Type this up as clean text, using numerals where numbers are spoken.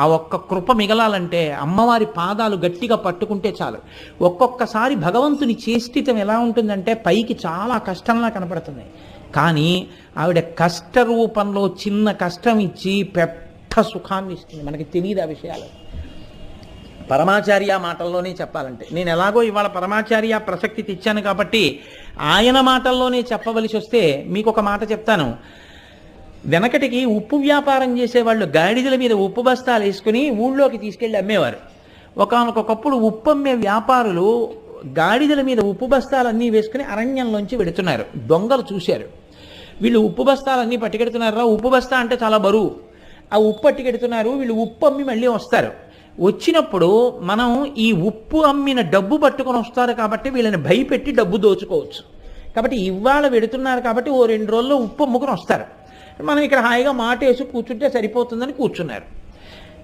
ఆ ఒక్క కృప మిగలాలంటే అమ్మవారి పాదాలు గట్టిగా పట్టుకుంటే చాలు. ఒక్కొక్కసారి భగవంతుని చేష్టితం ఎలా ఉంటుందంటే పైకి చాలా కష్టంలా కనపడుతుంది, కానీ ఆవిడ కష్ట రూపంలో చిన్న కష్టం ఇచ్చి పెద్ద సుఖాన్ని ఇస్తుంది. మనకి తెలియదు ఆ విషయాలు. పరమాచార్య మాటల్లోనే చెప్పాలంటే, నేను ఎలాగో ఇవాళ పరమాచార్య ప్రసక్తి తెచ్చాను కాబట్టి ఆయన మాటల్లోనే చెప్పవలసి వస్తే మీకు ఒక మాట చెప్తాను. వెనకటికి ఉప్పు వ్యాపారం చేసేవాళ్ళు గాడిదల మీద ఉప్పు బస్తాలు వేసుకుని ఊళ్ళోకి తీసుకెళ్ళి అమ్మేవారు. ఒకనకొకప్పుడు ఉప్పు అమ్మే వ్యాపారులు గాడిదల మీద ఉప్పు బస్తాలన్నీ వేసుకుని అరణ్యంలోంచి వెడుతున్నారు. దొంగలు చూశారు, వీళ్ళు ఉప్పు బస్తాలన్నీ పట్టుకెడుతున్నారా, ఉప్పు బస్తా అంటే చాలా బరువు, ఆ ఉప్పు పట్టుకెడుతున్నారు, వీళ్ళు ఉప్పు అమ్మి మళ్ళీ వస్తారు. వచ్చినప్పుడు మనం ఈ ఉప్పు అమ్మిన డబ్బు పట్టుకొని వస్తారు కాబట్టి వీళ్ళని భయపెట్టి డబ్బు దోచుకోవచ్చు. కాబట్టి ఇవాళ వెడుతున్నారు కాబట్టి ఓ 2 రోజుల్లో ఉప్పు అమ్ముకుని వస్తారు. మనం ఇక్కడ హాయిగా మాట వేసి కూర్చుంటే సరిపోతుందని కూర్చున్నారు.